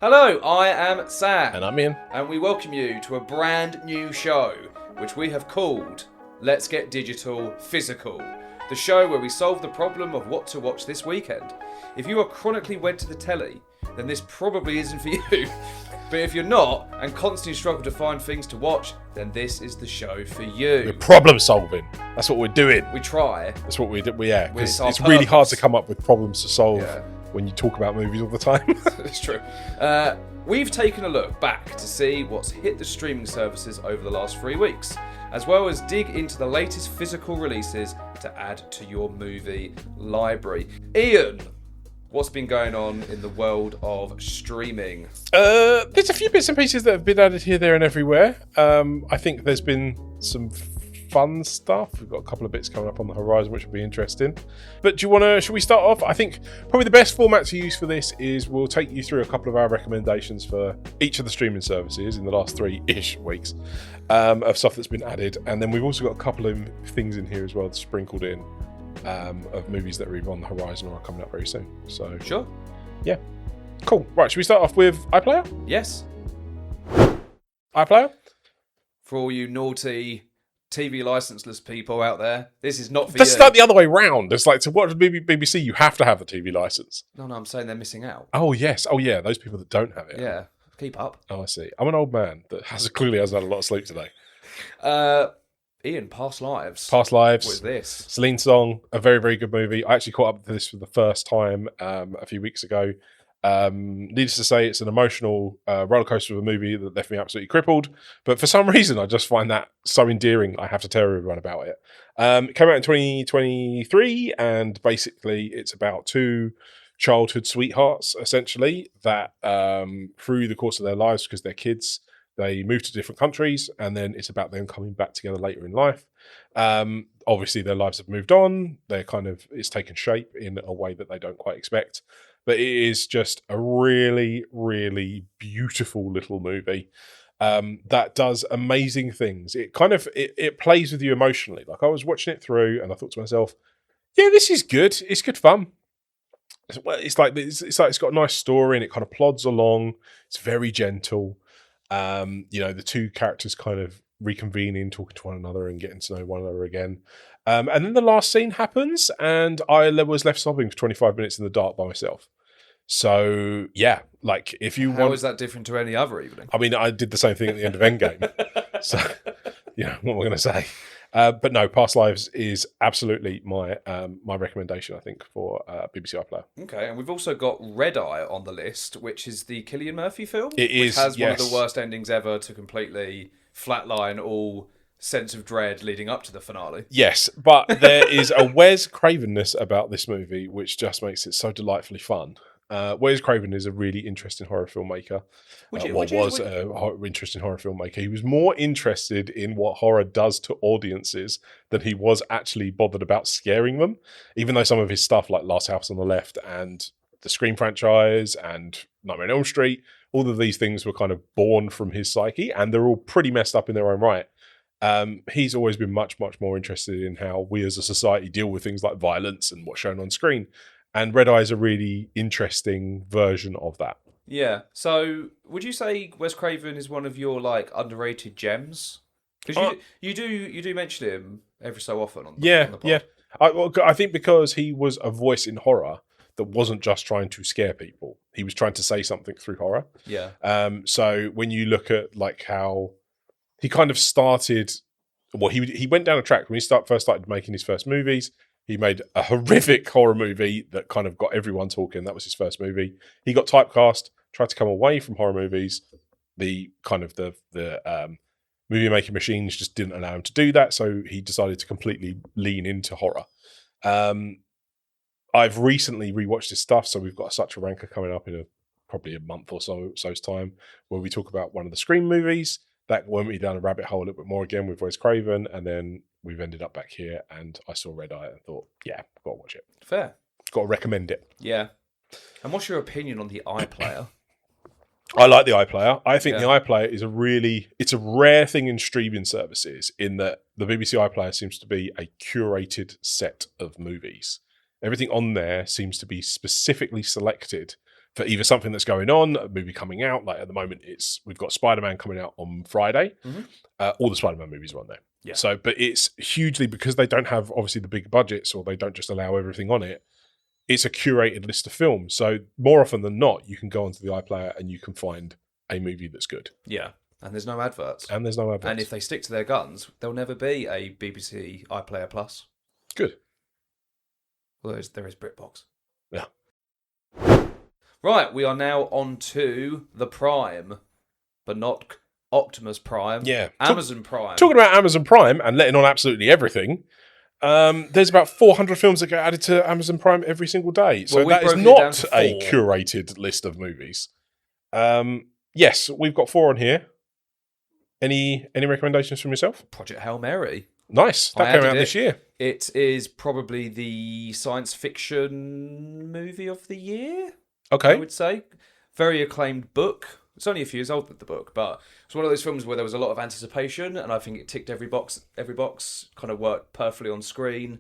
Hello, I am Sam. And I'm Ian. And we welcome you to a brand new show, which we have called Let's Get Digital Physical. The show where we solve the problem of what to watch this weekend. If you are chronically wed to the telly, then this probably isn't for you. But if you're not, and constantly struggle to find things to watch, then this is the show for you. We're problem solving. That's what we're doing. We try. That's what we do. Yeah, It's it's our really hard purpose. to come up with problems to solve Yeah. when you talk about movies all the time. It's true. We've taken a look back to see what's hit the streaming services over the last 3 weeks, as well as dig into the latest physical releases to add to your movie library. Ian, what's been going on in the world of streaming? There's a few bits and pieces that have been added here, there, and everywhere. I think there's been some fun stuff. We've got a couple of bits coming up on the horizon, which will be interesting. But should we start off? I think probably the best format to use for this is we'll take you through a couple of our recommendations for each of the streaming services in the last 3-ish weeks of stuff that's been added. And then we've also got a couple of things in here as well sprinkled in of movies that are either on the horizon or are coming up very soon. So Sure. yeah, cool. Right, should we start off with iPlayer? Yes. iPlayer? For all you naughty TV licenseless people out there, this is not for Let's you. start the other way round. It's like to watch BBC, you have to have the TV license. No, I'm saying they're missing out. Oh yes, oh yeah, those people that don't have it. Yeah, keep up. Oh, I see. I'm an old man that clearly hasn't had a lot of sleep today. Ian, Past Lives. Past What is Lives, this? Celine Song, a very, very good movie. I actually caught up with this for the first time a few weeks ago. Needless to say, it's an emotional roller coaster of a movie that left me absolutely crippled. But for some reason, I just find that so endearing. I have to tell everyone about it. It came out in 2023, and basically, it's about two childhood sweethearts, essentially, that through the course of their lives, because they're kids, they move to different countries, and then it's about them coming back together later in life. Obviously, their lives have moved on. It's taken shape in a way that they don't quite expect. But it is just a really, really beautiful little movie that does amazing things. It it plays with you emotionally. Like I was watching it through, and I thought to myself, "Yeah, this is good. It's good fun." It's like it's got a nice story, and it kind of plods along. It's very gentle. The two characters kind of reconvening, talking to one another, and getting to know one another again. And then the last scene happens, and I was left sobbing for 25 minutes in the dark by myself. So yeah, like if you How want, is that different to any other evening? I mean, I did the same thing at the end of Endgame. So what am I going to say? But no, Past Lives is absolutely my recommendation. I think for BBC iPlayer. Okay, and we've also got Red Eye on the list, which is the Cillian Murphy film. It is, which has one of yes. the worst endings ever to completely flatline all sense of dread leading up to the finale. Yes, but there is a Wes Cravenness about this movie, which just makes it so delightfully fun. Wes Craven is a really interesting horror filmmaker. Was an interesting horror filmmaker. He was more interested in what horror does to audiences than he was actually bothered about scaring them. Even though some of his stuff, like Last House on the Left and the Scream franchise and Nightmare on Elm Street, all of these things were kind of born from his psyche, and they're all pretty messed up in their own right. He's always been much, much more interested in how we as a society deal with things like violence and what's shown on screen. And Red Eye is a really interesting version of that. Yeah. So, would you say Wes Craven is one of your underrated gems? Because you do mention him every so often on the pod. Yeah. I think because he was a voice in horror that wasn't just trying to scare people. He was trying to say something through horror. Yeah. So when you look at how he kind of started, well, he went down a track when he first started making his first movies. He made a horrific horror movie that kind of got everyone talking. That was his first movie. He got typecast, tried to come away from horror movies. The movie making machines just didn't allow him to do that, so he decided to completely lean into horror. I've recently rewatched his stuff, so we've got such a ranker coming up in probably a month or so's time, where we talk about one of the Scream movies. That went me down a rabbit hole a little bit more again with Wes Craven, and then we've ended up back here, and I saw Red Eye and thought, yeah, I've got to watch it. Fair. Got to recommend it. Yeah. And what's your opinion on the iPlayer? I like the iPlayer. I think Yeah. the iPlayer is it's a rare thing in streaming services in that the BBC iPlayer seems to be a curated set of movies. Everything on there seems to be specifically selected for either something that's going on, a movie coming out. Like at the moment, we've got Spider-Man coming out on Friday. All the Spider-Man movies are on there. Yeah. So, but it's hugely, because they don't have obviously the big budgets, or they don't just allow everything on it. It's a curated list of films. So more often than not, you can go onto the iPlayer and you can find a movie that's good. Yeah. And there's no adverts. And there's no adverts. And if they stick to their guns, there'll never be a BBC iPlayer Plus. Good. Well, there is BritBox. Yeah. Right, we are now on to the Prime, but not Optimus Prime. Yeah. Amazon Prime. Talking about Amazon Prime and letting on absolutely everything, there's about 400 films that get added to Amazon Prime every single day. So that is not a curated list of movies. Yes, we've got 4 on here. Any recommendations from yourself? Project Hail Mary. Nice. That came out this year. It is probably the science fiction movie of the year, Okay. I would say. Very acclaimed book. It's only a few years old, the book, but it's one of those films where there was a lot of anticipation, and I think it ticked every box, kind of worked perfectly on screen.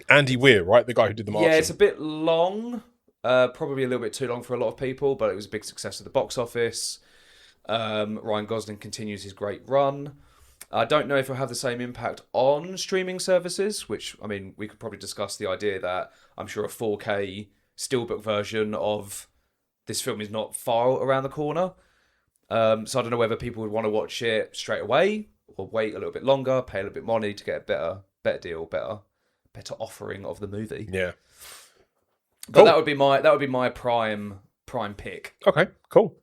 Andy Weir, right? The guy who did The Martian. Yeah, it's a bit long. Probably a little bit too long for a lot of people, but it was a big success at the box office. Ryan Gosling continues his great run. I don't know if it'll have the same impact on streaming services, which, I mean, we could probably discuss the idea that I'm sure a 4K steelbook version of this film is not far around the corner. So I don't know whether people would want to watch it straight away or wait a little bit longer, pay a little bit more money to get a better deal, better offering of the movie. Yeah. But that would be my prime pick. Okay, cool.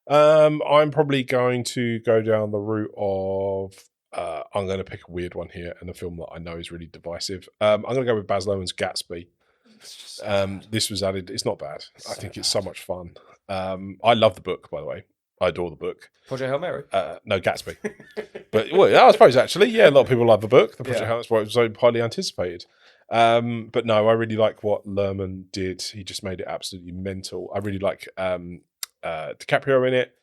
I'm probably going to go down the route of I'm going to pick a weird one here, and a film that I know is really divisive. I'm going to go with Baz Luhrmann's Gatsby. This was added. It's not bad. I think it's so much fun. I love the book, by the way. I adore the book. Project Hail Mary? No, Gatsby. But I suppose actually, yeah, a lot of people love the book. The Project Hail Mary, that's why it was so highly anticipated. But no, I really like what Luhrmann did. He just made it absolutely mental. I really like DiCaprio in it.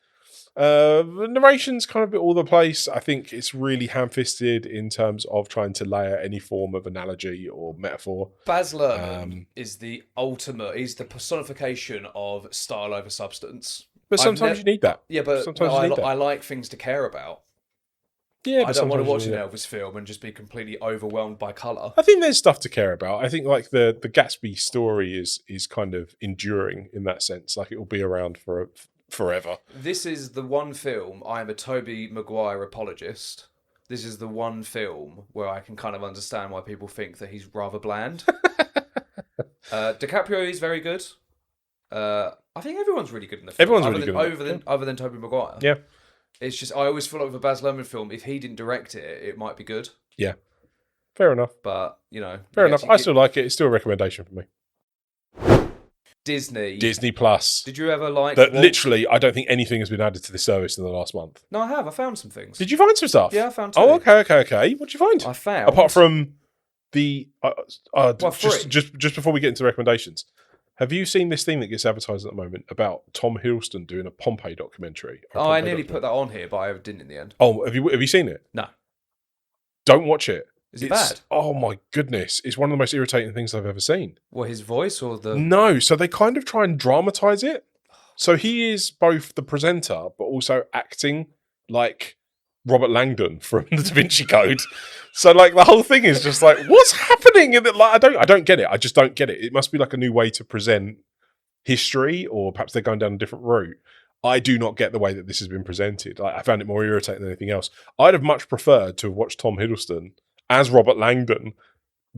The narration's kind of a bit all over the place. I think it's really ham-fisted in terms of trying to layer any form of analogy or metaphor. Baz Luhrmann is the ultimate. He's the personification of style over substance. But sometimes you need that. Yeah, but sometimes I like things to care about. Yeah, I don't want to watch an Elvis film and just be completely overwhelmed by colour. I think there's stuff to care about. I think like the Gatsby story is kind of enduring in that sense. Like it will be around for forever. This is the one film, I am a Tobey Maguire apologist. This is the one film where I can kind of understand why people think that he's rather bland. DiCaprio is very good. I think everyone's really good in the film. Everyone's really good. Other than Tobey Maguire. Yeah. It's just, I always feel like with a Baz Luhrmann film, if he didn't direct it, it might be good. Yeah. Fair enough. But, you know. Fair enough. I still like it. It's still a recommendation for me. Disney Plus. Did you ever like... That literally, I don't think anything has been added to this service in the last month. No, I have. I found some things. Did you find some stuff? Yeah, I found two. Oh, okay. What did you find? I found... Apart from the... free. just before we get into recommendations, have you seen this thing that gets advertised at the moment about Tom Hiddleston doing a Pompeii documentary? I nearly put that on here, but I didn't in the end. Oh, have you seen it? No. Don't watch it. Is it bad? Oh my goodness. It's one of the most irritating things I've ever seen. What, his voice or the... No, so they kind of try and dramatize it. So he is both the presenter, but also acting like Robert Langdon from the Da Vinci Code. So like the whole thing is just like, what's happening? And like, I don't get it. I just don't get it. It must be like a new way to present history, or perhaps they're going down a different route. I do not get the way that this has been presented. I found it more irritating than anything else. I'd have much preferred to have watched Tom Hiddleston as Robert Langdon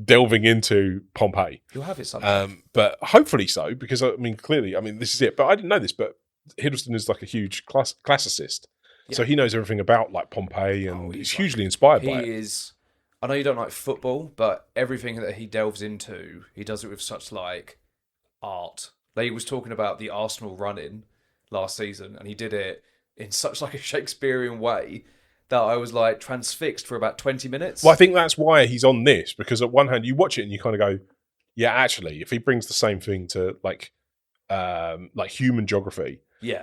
delving into Pompeii. You'll have it sometime. But hopefully so, because clearly, this is it. But I didn't know this, but Hiddleston is like a huge classicist. Yeah. So he knows everything about like Pompeii, and he's hugely inspired by it. He is. I know you don't like football, but everything that he delves into, he does it with such like art. Like he was talking about the Arsenal run-in last season, and he did it in such like a Shakespearean way that I was like transfixed for about 20 minutes. Well, I think that's why he's on this, because at one hand you watch it and you kind of go, yeah, actually, if he brings the same thing to like human geography,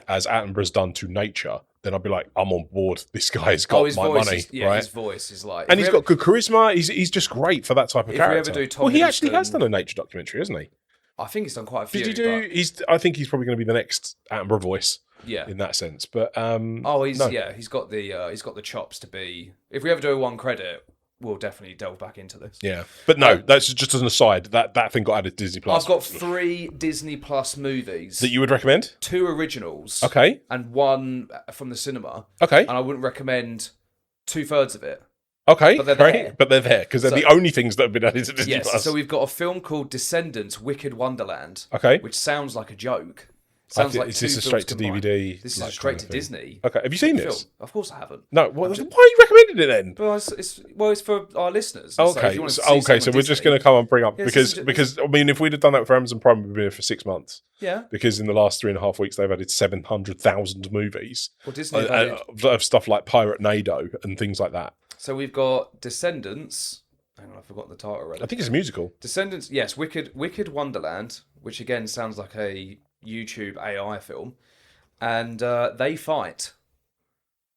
as Attenborough's done to nature, then I'd be like, I'm on board. This guy's got my money, right? His voice is like, and he's got good charisma. He's just great for that type of character. We ever do Tom he Hiddleston, actually has done a nature documentary, hasn't he? I think he's done quite a few. Did you do? I think he's probably going to be the next Attenborough voice. Yeah. In that sense, but he's got the chops to be. If we ever do a one credit, we'll definitely delve back into this. Yeah, but no, that's just as an aside. That thing got added to Disney Plus. I've got 3 Disney Plus movies that you would recommend. 2 originals, okay, and 1 from the cinema. Okay, and I wouldn't recommend 2/3 of it. Okay, but they're there because they're the only things that have been added to Disney Plus. So we've got a film called Descendants: Wicked Wonderland. Okay, which sounds like a joke. Sounds like is this a straight to DVD? This is a straight to Disney. Okay, have you seen this? Of course I haven't. No, why are you recommending it then? Well, it's for our listeners. Okay, so we're just going to come and bring up because I mean, if we'd have done that for Amazon Prime, we'd been here for 6 months. Yeah, because in the last 3.5 weeks they've added 700,000 movies. Well, Disney of stuff like Pirate Nado and things like that. So we've got Descendants. Hang on, I've forgotten the title already. I think it's a musical. Descendants, yes, Wicked Wonderland, which again sounds like a YouTube AI film, and They Fight,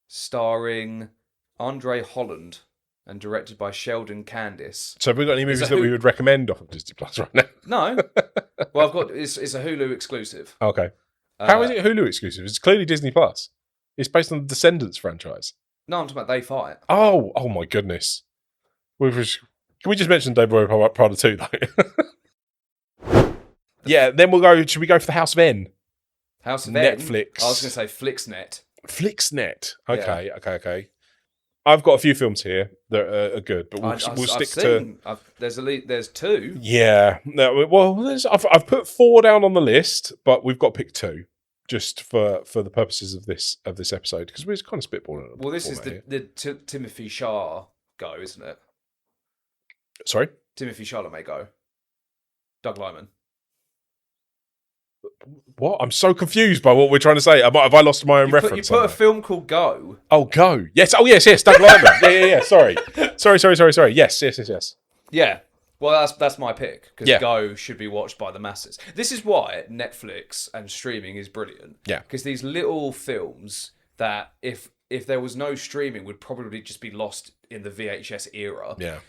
starring Andre Holland and directed by Sheldon Candice. So have we got any movies that we would recommend off of Disney Plus right now? No. Well, I've got it's a Hulu exclusive. Okay. How is it Hulu exclusive? It's clearly Disney Plus. It's based on the Descendants franchise. No, I'm talking about They Fight. Oh my goodness. Can we just mention David Bowie Prada 2 though? Yeah, then should we go for the House of N? House of N? Netflix. I was going to say Flixnet. Flixnet. Okay, yeah. Okay. I've got a few films here that are good, but we'll stick to. There's 2. Yeah. No. Well, I've put 4 down on the list, but we've got to pick 2 just for the purposes of this episode because we're just kind of spitballing. Well, this is the Timothy Shah go, isn't it? Sorry, Timothy Chalamet go. Doug Liman. What? I'm so confused by what we're trying to say. Have I lost my own reference? You put a film called Go. Oh, Go. Yes. Oh, yes. Doug Liman. Yeah. Sorry. Yes. Yeah. Well, that's my pick because Go should be watched by the masses. This is why Netflix and streaming is brilliant. Yeah. Because these little films that if there was no streaming would probably just be lost in the VHS era. Yeah.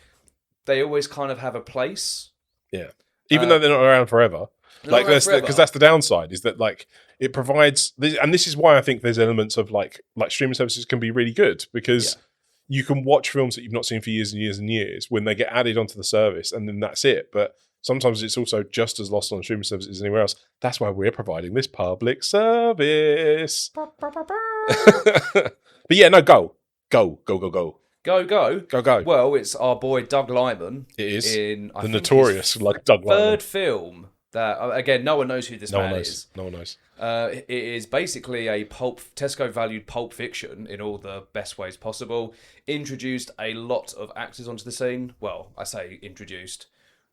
They always kind of have a place. Yeah. Even though they're not around forever. Because that's the downside is that like it provides and this is why I think there's elements of like streaming services can be really good because you can watch films that you've not seen for years and years and years when they get added onto the service and then that's it. But sometimes it's also just as lost on streaming services as anywhere else. That's why we're providing this public service. But yeah, no, go. Go. Go. Well, it's our boy Doug Liman. It is. In the notorious like Doug Liman. Third film that, again, no one knows who this man is. No one knows. It is basically a Tesco valued Pulp Fiction in all the best ways possible. Introduced a lot of actors onto the scene. Well, I say introduced.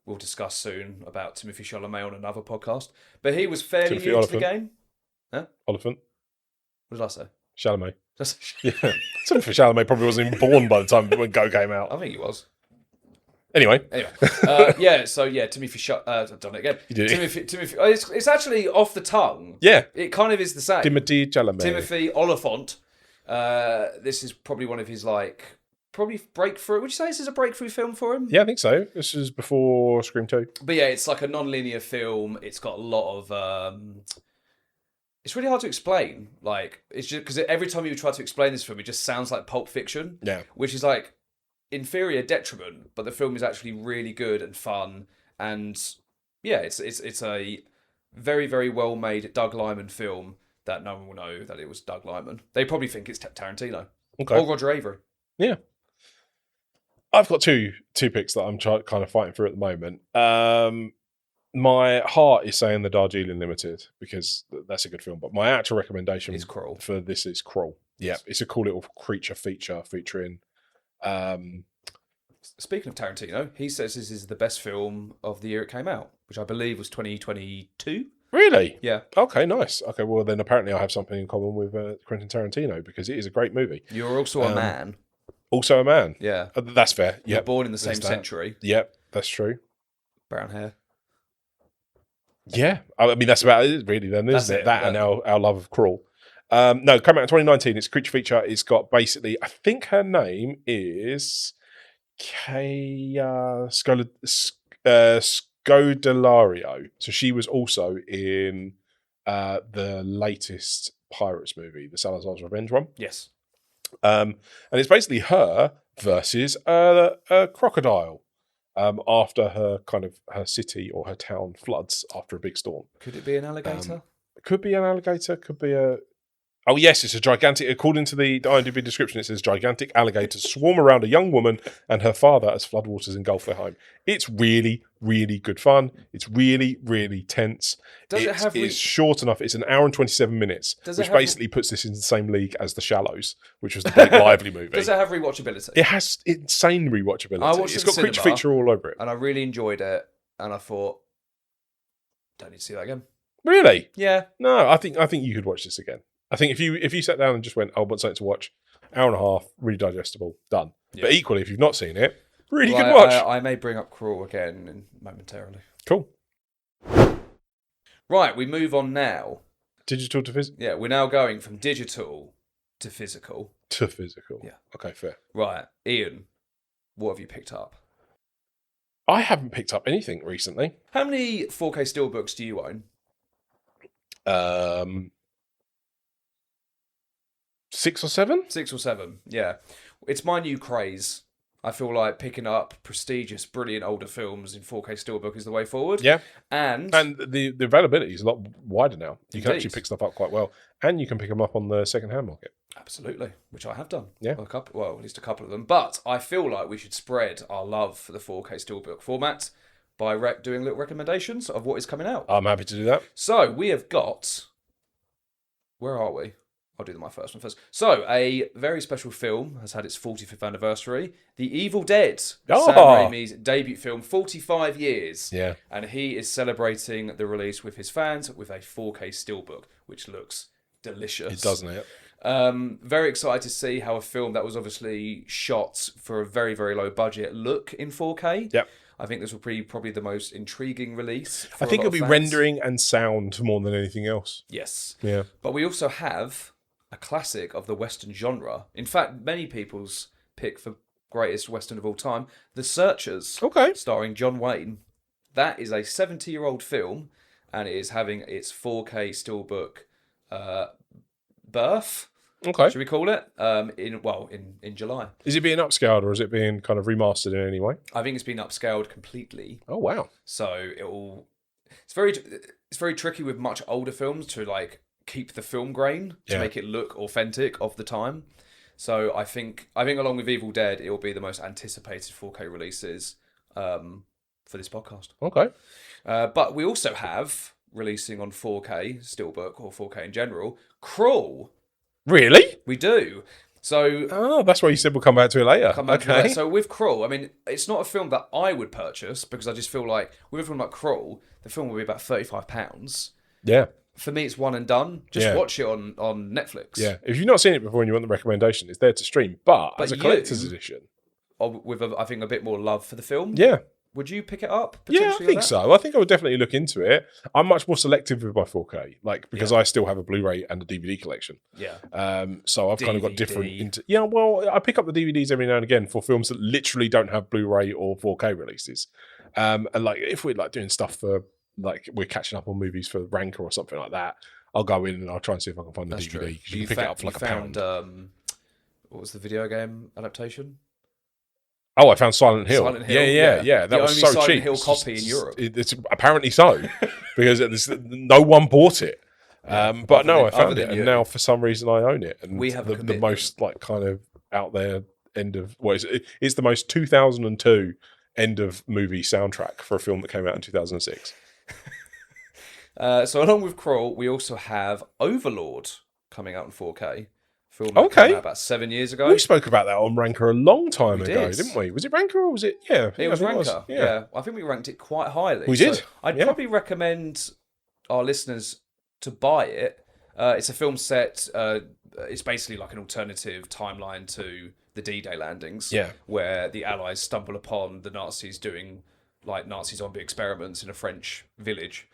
We'll discuss soon about Timothy Chalamet on another podcast. But he was fairly new to the game. Huh? Oliphant. What did I say? Chalamet. Yeah. Timothy Chalamet probably wasn't even born by the time when Go came out. I think he was. Anyway. Timothy I've done it again. You did. Timothy. It's actually off the tongue. Yeah. It kind of is the same. Timothy Chalamet. Timothy Oliphant. This is probably one of his probably breakthrough. Would you say this is a breakthrough film for him? Yeah, I think so. This is before Scream 2. But yeah, it's like a non-linear film. It's got a lot of. It's really hard to explain. Like, it's just because every time you try to explain this film, it just sounds like Pulp Fiction. Yeah. Which is like inferior detriment, but the film is actually really good and fun. And yeah, it's a very, very well made Doug Liman film that no one will know that it was Doug Liman. They probably think it's Tarantino. Okay. Or Roger Avery. Yeah. I've got two picks that I'm kind of fighting for at the moment. My heart is saying The Darjeeling Limited because that's a good film, but my actual recommendation for this is Crawl. Yeah, it's a cool little creature feature featuring. Speaking of Tarantino, he says this is the best film of the year it came out, which I believe was 2022. Really? Yeah. Okay, nice. Okay, well then apparently I have something in common with Quentin Tarantino because it is a great movie. You're also a man. Also a man. Yeah. That's fair. You're born in the same century. Yep, that's true. Brown hair. Yeah, I mean that's about it really then, isn't it? That and our love of Crawl. No, came out in 2019. It's a creature feature. It's got basically, I think her name is Kaya Godelario. So she was also in the latest Pirates movie, the Salazar's Revenge one. Yes. And it's basically her versus a crocodile after her city or her town floods after a big storm. Could it be an alligator? Could be an alligator, could be a... Oh, yes, it's a gigantic... According to the IMDb description, it says gigantic alligators swarm around a young woman and her father as floodwaters engulf their home. It's really, really good fun. It's really, really tense. It's short enough. It's an hour and 27 minutes, which basically puts this in the same league as The Shallows, which was the Blake Lively movie. Does it have rewatchability? It has insane rewatchability. It's got Creature Feature all over it. And I really enjoyed it. And I thought, don't need to see that again. Really? Yeah. No, I think you could watch this again. I think if you sat down and just went, I want something to watch, hour and a half, really digestible, done. Yeah. But equally, if you've not seen it, really good watch. I may bring up Crawl again momentarily. Cool. Right, we move on now. Digital to physical? Yeah, we're now going from digital to physical. To physical. Yeah. Okay, fair. Right, Ian, what have you picked up? I haven't picked up anything recently. How many 4K steelbooks do you own? 6 or 7? 6 or 7, yeah. It's my new craze. I feel like picking up prestigious, brilliant older films in 4K steelbook is the way forward. Yeah. And the availability is a lot wider now. You can actually pick stuff up quite well. And you can pick them up on the second-hand market. Absolutely, which I have done. Yeah. At least a couple of them. But I feel like we should spread our love for the 4K steelbook format by doing little recommendations of what is coming out. I'm happy to do that. So we have got... Where are we? I'll do my first one first. So, a very special film has had its 45th anniversary. The Evil Dead. Sam Raimi's debut film, 45 years. Yeah. And he is celebrating the release with his fans with a 4K steelbook, which looks delicious. It doesn't it? Very excited to see how a film that was obviously shot for a very, very low budget look in 4K. Yep. I think this will be probably the most intriguing release. I think it'll be rendering and sound more than anything else. Yes. Yeah. But we also have a classic of the Western genre. In fact, many people's pick for greatest Western of all time, The Searchers. Okay. Starring John Wayne. That is a 70-year-old film, and it is having its 4K steelbook birth. Okay. Should we call it? In July. Is it being upscaled or is it being kind of remastered in any way? I think it's been upscaled completely. Oh wow. So it's very tricky with much older films to like keep the film grain to make it look authentic of the time. So I think along with Evil Dead, it will be the most anticipated 4K releases for this podcast. Okay. But we also have releasing on 4K steelbook or 4K in general, Crawl. Really? We do. So that's why you said we'll come back to it later. Okay. So with Crawl, I mean, it's not a film that I would purchase because I just feel like with a film like Crawl, the film will be about £35. Yeah. For me, it's one and done. Just watch it on Netflix. Yeah. If you've not seen it before and you want the recommendation, it's there to stream. But as a collector's edition. With, I think, a bit more love for the film. Yeah. Would you pick it up? Yeah, I think so. I think I would definitely look into it. I'm much more selective with my 4K, because I still have a Blu-ray and a DVD collection. Yeah. So I've kind of got different... I pick up the DVDs every now and again for films that literally don't have Blu-ray or 4K releases. And like if we're like doing stuff for... like we're catching up on movies for Ranker or something like that, I'll go in and I'll try and see if I can find the DVD. Because you can pick it up for like £1. What was the video game adaptation? Oh, I found Silent Hill. Yeah. That was so Silent cheap. Hill copy in Europe. It's apparently so, because no one bought it. But no, I found it, and now for some reason I own it. And we have the most like kind of out there end of it's the most 2002 end of movie soundtrack for a film that came out in 2006. So along with Crawl, we also have Overlord coming out in 4K. Film that came out about 7 years ago. We spoke about that on Ranker a long time ago, didn't we? Was it Ranker or was it? Yeah, it was Ranker. Yeah, I think we ranked it quite highly. We did. I'd probably recommend our listeners to buy it. It's a film set. It's basically like an alternative timeline to the D-Day landings. Yeah, where the Allies stumble upon the Nazis doing like Nazi zombie experiments in a French village.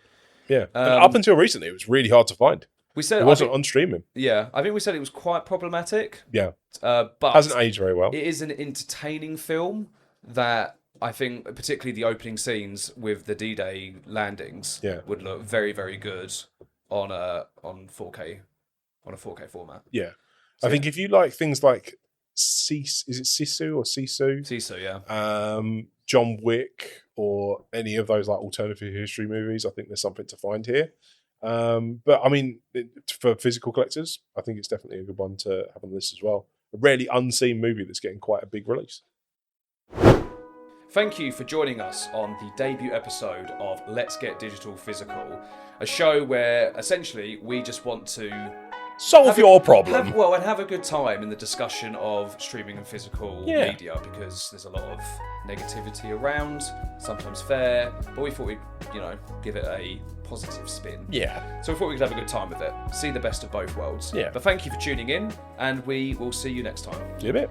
Yeah, and up until recently, it was really hard to find. We said it wasn't on streaming. Yeah, I think we said it was quite problematic. Yeah, but hasn't aged very well. It is an entertaining film that I think particularly the opening scenes with the D-Day landings would look very, very good on 4K on a 4K format. Yeah. So, I think if you like things like is it Sisu or Sisu? Sisu, yeah. John Wick or any of those like alternative history movies, I think there's something to find here. But I mean, for physical collectors, I think it's definitely a good one to have on the list as well. A rarely unseen movie that's getting quite a big release. Thank you for joining us on the debut episode of Let's Get Digital Physical, a show where essentially we just want to solve your problem. And have a good time in the discussion of streaming and physical media, because there's a lot of negativity around, sometimes fair, but we thought we'd, give it a positive spin. Yeah. So we thought we could have a good time with it, see the best of both worlds. Yeah. But thank you for tuning in, and we will see you next time. See you in a bit.